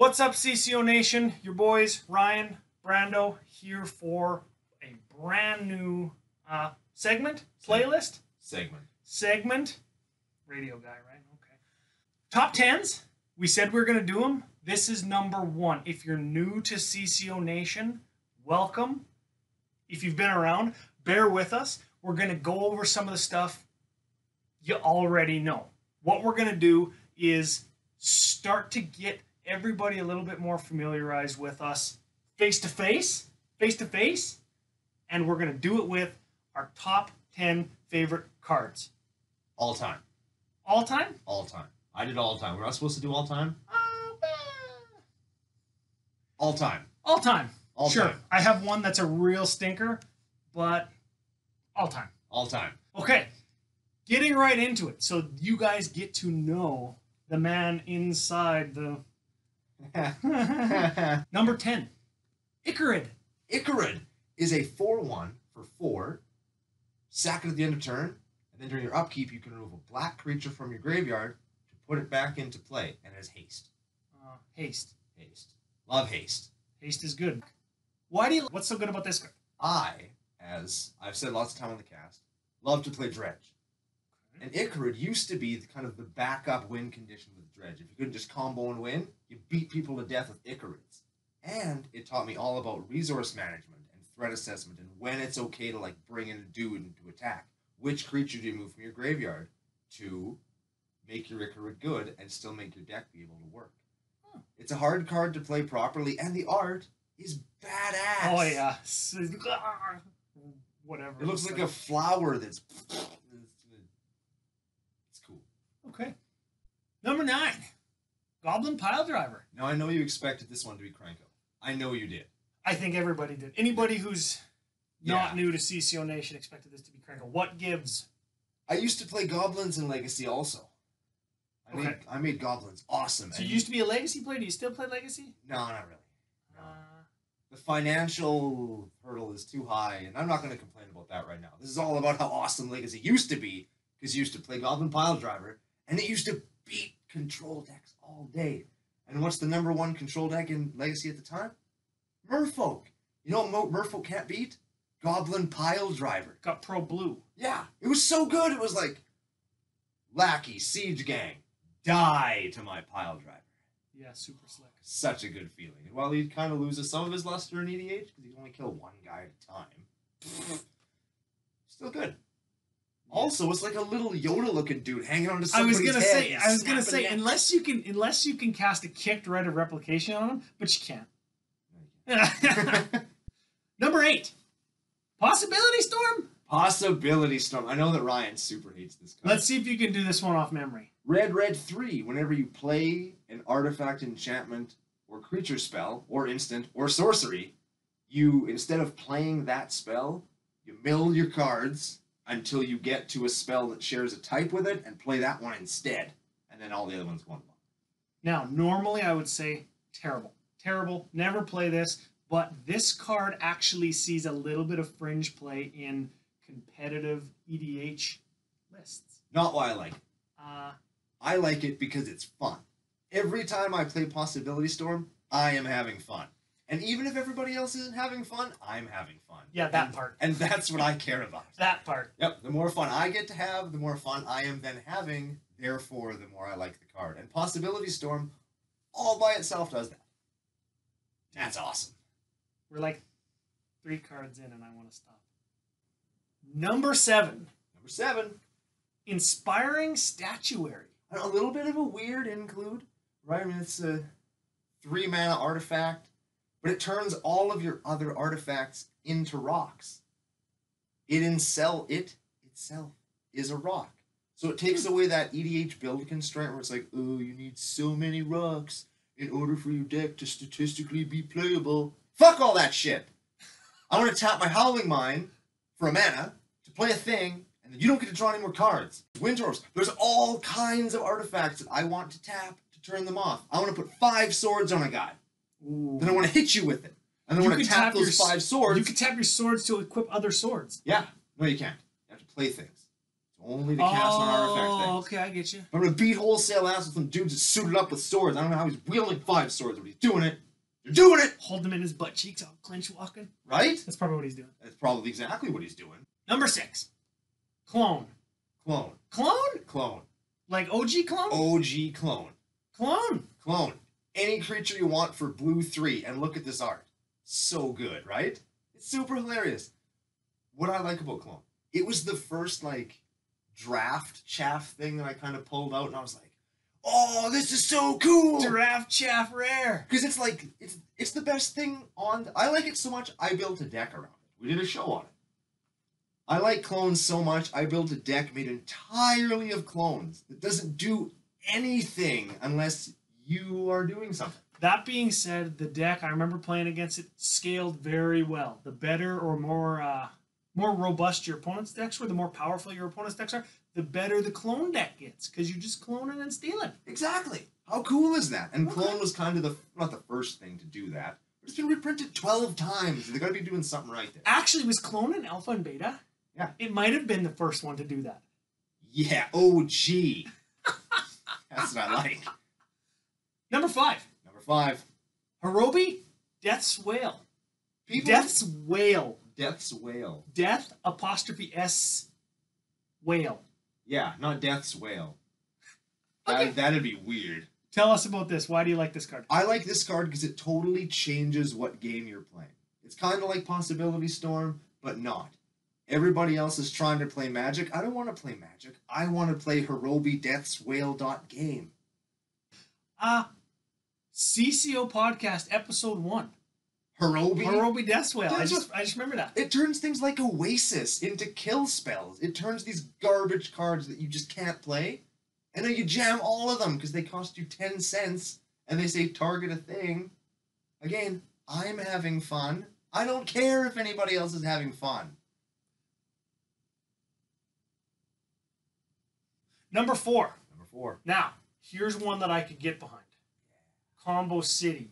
What's up, CCONation? Your boys, Ryan, Brando, here for a brand new segment, playlist? Segment. Radio guy, right? Okay. Top 10s. We said we were going to do them. This is number 1. If you're new to CCONation, welcome. If you've been around, bear with us. We're going to go over some of the stuff you already know. What we're going to do is start to get everybody a little bit more familiarized with us face to face, and we're going to do it with our top 10 favorite cards. All time. All time? All time. I did all time. We're not supposed to do all time? All time. All time. All sure. time. I have one that's a real stinker, but all time. All time. Okay. Getting right into it, so you guys get to know the man inside the... Number 10. Icarid. Icarid is a 4/1 for 4. Sack it at the end of turn, and then during your upkeep, you can remove a black creature from your graveyard to put it back into play, and it has haste. Haste. Haste. Love haste. Haste is good. What's so good about this card? I, as I've said lots of time on the cast, love to play Dredge. And Icarid used to be kind of the backup win condition with Dredge. If you couldn't just combo and win, you beat people to death with Icarids. And it taught me all about resource management and threat assessment and when it's okay to bring in a dude and to attack. Which creature do you move from your graveyard to make your Icarid good and still make your deck be able to work? It's a hard card to play properly, and the art is badass. Oh yeah. Whatever. It looks like a flower that's... Okay. Number 9. Goblin Pile Driver. Now, I know you expected this one to be Cranko. I know you did. I think everybody did. Anybody who's not new to CCONation expected this to be Cranko. What gives? I used to play Goblins in Legacy also. I made Goblins awesome. So you used to be a Legacy player? Do you still play Legacy? No, not really. No. The financial hurdle is too high, and I'm not going to complain about that right now. This is all about how awesome Legacy used to be, because you used to play Goblin Pile Driver, and it used to beat control decks all day. And what's the number 1 control deck in Legacy at the time? Merfolk. You know what Merfolk can't beat? Goblin Pile Driver. Got Pro Blue. Yeah, it was so good. It was like, Lackey, Siege Gang, die to my Pile Driver. Yeah, super slick. Such a good feeling. And while he kind of loses some of his luster in EDH, because he can only kill one guy at a time, still good. Also, it's like a little Yoda-looking dude hanging onto somebody's head. I was gonna say, unless you can cast a kicked Rite of Replication on him, but you can't. Number 8. Possibility Storm. Possibility Storm. I know that Ryan super hates this card. Let's see if you can do this one off memory. Red 3. Whenever you play an artifact, enchantment, or creature spell, or instant, or sorcery, you, instead of playing that spell, you mill your cards until you get to a spell that shares a type with it and play that one instead. And then all the other ones go on. Now, normally I would say terrible. Terrible. Never play this. But this card actually sees a little bit of fringe play in competitive EDH lists. Not why I like it. I like it because it's fun. Every time I play Possibility Storm, I am having fun. And even if everybody else isn't having fun, I'm having fun. Yeah, that part. And that's what I care about. That part. Yep, the more fun I get to have, the more fun I am then having. Therefore, the more I like the card. And Possibility Storm, all by itself, does that. That's awesome. We're like 3 cards in, and I want to stop. Number 7. Number 7. Inspiring Statuary. A little bit of a weird include, right? I mean, it's a 3-mana artifact. But it turns all of your other artifacts into rocks. It itself is a rock. So it takes away that EDH build constraint where it's like, oh, you need so many rocks in order for your deck to statistically be playable. Fuck all that shit. I want to tap my Howling Mine for a mana to play a thing, and then you don't get to draw any more cards. Wind Orbs. There's all kinds of artifacts that I want to tap to turn them off. I want to put 5 swords on a guy. Ooh. Then I want to hit you with it. And then I want to tap those 5 swords. You can tap your swords to equip other swords. Yeah. No, you can't. You have to play things. Only to cast on artifact things. Oh, okay, I get you. I'm gonna beat wholesale ass with some dudes that suited up with swords. I don't know how he's wielding 5 swords, but he's doing it. You're doing it! Hold him in his butt cheeks, all clench walking. Right? That's probably what he's doing. That's probably exactly what he's doing. Number 6. Clone. Clone. Clone? Clone. Like OG clone? OG clone. Clone. Clone. Any creature you want for blue 3, and look at this art. So good, right? It's super hilarious. What I like about clone, it was the first, like, draft chaff thing that I kind of pulled out, and I was like, oh, this is so cool! Draft chaff rare. Because it's like, it's the best thing on... I like it so much, I built a deck around it. We did a show on it. I like clones so much, I built a deck made entirely of clones that doesn't do anything unless you are doing something. That being said, the deck, I remember playing against it, scaled very well. The better or more robust your opponent's decks were, the more powerful your opponent's decks are, the better the clone deck gets, because you just clone it and steal it. Exactly. How cool is that? And Okay. clone was kind of not the first thing to do that. But it's been reprinted 12 times. They gotta be doing something right there. Actually, was clone in alpha and beta? Yeah. It might have been the first one to do that. Yeah, OG. That's what I like. Number 5. Number 5. Hirobi, Death's Whale. Death's Whale. Death's Whale. Death apostrophe S whale. Yeah, not Death's Whale. Okay. That'd be weird. Tell us about this. Why do you like this card? I like this card because it totally changes what game you're playing. It's kind of like Possibility Storm, but not. Everybody else is trying to play Magic. I don't want to play Magic. I want to play Hirobi Death's Whale.game. CCO Podcast, Episode 1. Hirobi Death's Whale. I That's just remember that. It turns things like Oasis into kill spells. It turns these garbage cards that you just can't play, and then you jam all of them because they cost you 10 cents, and they say target a thing. Again, I'm having fun. I don't care if anybody else is having fun. Number 4. Number 4. Now, here's one that I could get behind. Combo City.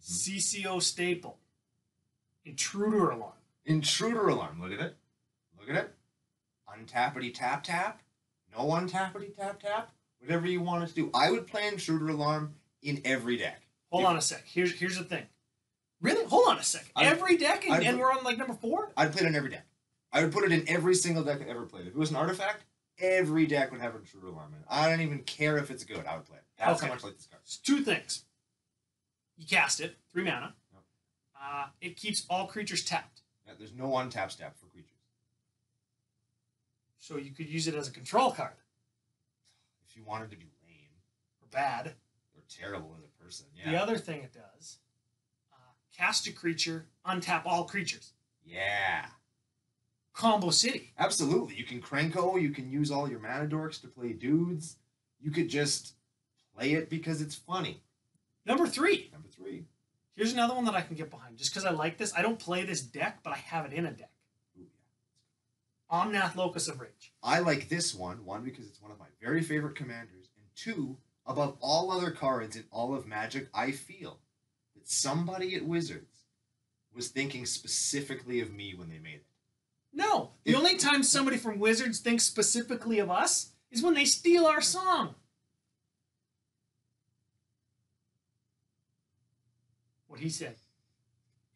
CCO Staple. Intruder Alarm. Intruder Alarm. Look at it. Look at it. Untappity tap tap. No untappity tap tap. Whatever you want it to do. I would play Intruder Alarm in every deck. Hold on a sec. Here's the thing. Really? Hold on a sec. Every deck, and we're on like number 4? I'd play it in every deck. I would put it in every single deck I ever played. If it was an artifact, every deck would have Intruder Alarm in it. I don't even care if it's good. I would play it. That's how much I like this card. It's 2 things. You cast it, 3 mana. Yep. It keeps all creatures tapped. Yeah, there's no untap step for creatures. So you could use it as a control card. If you wanted to be lame. Or bad. Or terrible as a person, yeah. The other thing it does, cast a creature, untap all creatures. Yeah. Combo City. Absolutely. You can Cranko, you can use all your mana dorks to play dudes. You could just play it because it's funny. Number 3. Number 3. Here's another one that I can get behind. Just because I like this. I don't play this deck, but I have it in a deck. Ooh, yeah. Omnath Locust of Rage. I like this one, because it's one of my very favorite commanders, and 2, above all other cards in all of Magic, I feel that somebody at Wizards was thinking specifically of me when they made it. No. The only time somebody from Wizards thinks specifically of us is when they steal our song. What he said.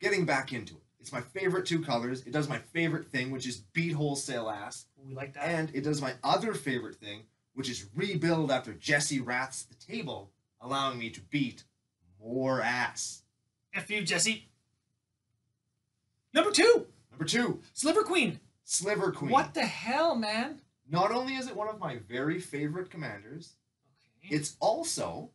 Getting back into it. It's my favorite 2 colors. It does my favorite thing, which is beat wholesale ass. We like that. And it does my other favorite thing, which is rebuild after Jesse rats the table, allowing me to beat more ass. F you, Jesse. Number 2. Number 2. Sliver Queen. Sliver Queen. What the hell, man? Not only is it one of my very favorite commanders, Okay. it's also,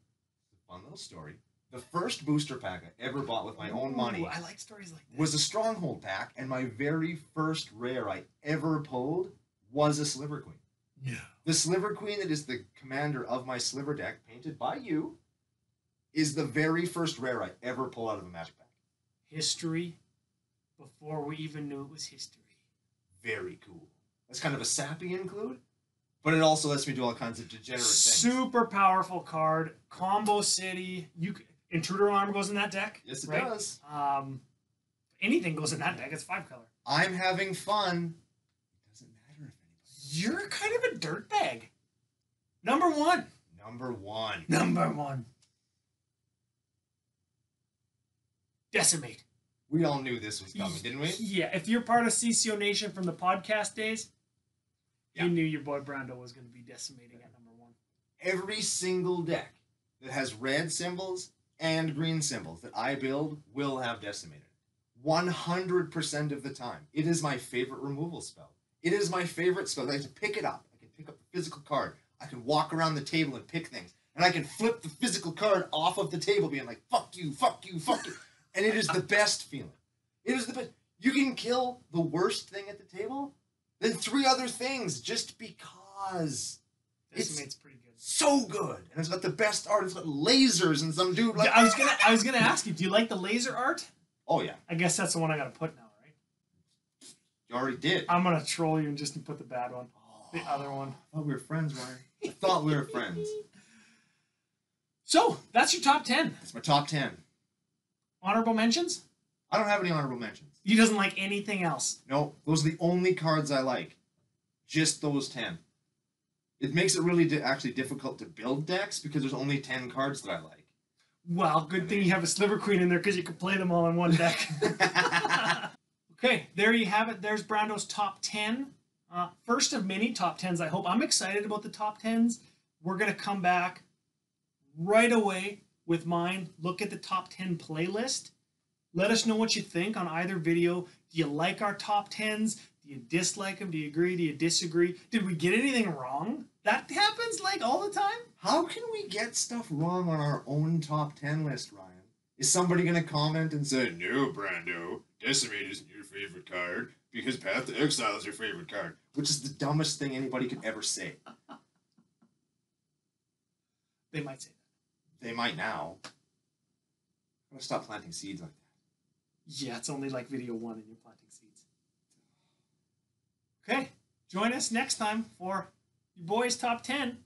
a fun little story, the first booster pack I ever bought with my own money I like stories like that. was a Stronghold pack, and my very first rare I ever pulled was a Sliver Queen. No. The Sliver Queen that is the commander of my Sliver deck, painted by you, is the very first rare I ever pulled out of a Magic pack. History before we even knew it was history. Very cool. That's kind of a sappy include, but it also lets me do all kinds of degenerate things. Super powerful card. Combo City. Intruder Alarm goes in that deck. Yes, it right? does. Anything goes in that deck. It's 5 color. I'm having fun. It doesn't matter if anybody. You're kind of a dirtbag. Number one. Number one. Number one. Decimate. We all knew this was coming, didn't we? Yeah, if you're part of CCONation from the podcast days, you knew your boy Brando was going to be decimating at number one. Every single deck that has red symbols and green symbols that I build will have decimated. 100% of the time. It is my favorite removal spell. It is my favorite spell. I can pick it up. I can pick up the physical card. I can walk around the table and pick things. And I can flip the physical card off of the table being like, fuck you, fuck you, fuck you. And it is the best feeling. It is the best. You can kill the worst thing at the table, then 3 other things just because. Decimate's pretty good. So good. And it's got the best art. It's got lasers and some dude like... I was gonna ask you, do you like the laser art? Oh, yeah. I guess that's the one I gotta put now, right? You already did. I'm gonna troll you and just put the bad one. The other one. I thought we were friends, Ryan. I thought we were friends. So, that's your top 10. That's my top 10. Honorable mentions? I don't have any honorable mentions. He doesn't like anything else. No, those are the only cards I like. Just those 10. It makes it really actually difficult to build decks because there's only 10 cards that I like. Well, good thing you have a Sliver Queen in there because you can play them all in one deck. Okay, there you have it. There's Brando's top 10. First of many top 10s, I hope. I'm excited about the top 10s. We're going to come back right away with mine. Look at the top 10 playlist. Let us know what you think on either video. Do you like our top 10s? Do you dislike them? Do you agree? Do you disagree? Did we get anything wrong? That happens like all the time? How can we get stuff wrong on our own top 10 list, Ryan? Is somebody going to comment and say, no, Brando, Decimate isn't your favorite card because Path to Exile is your favorite card? Which is the dumbest thing anybody could ever say. They might say that. They might now. I'm going to stop planting seeds like that. Yeah, it's only like video 1 and you're planting seeds. Okay, join us next time for your boys' top 10.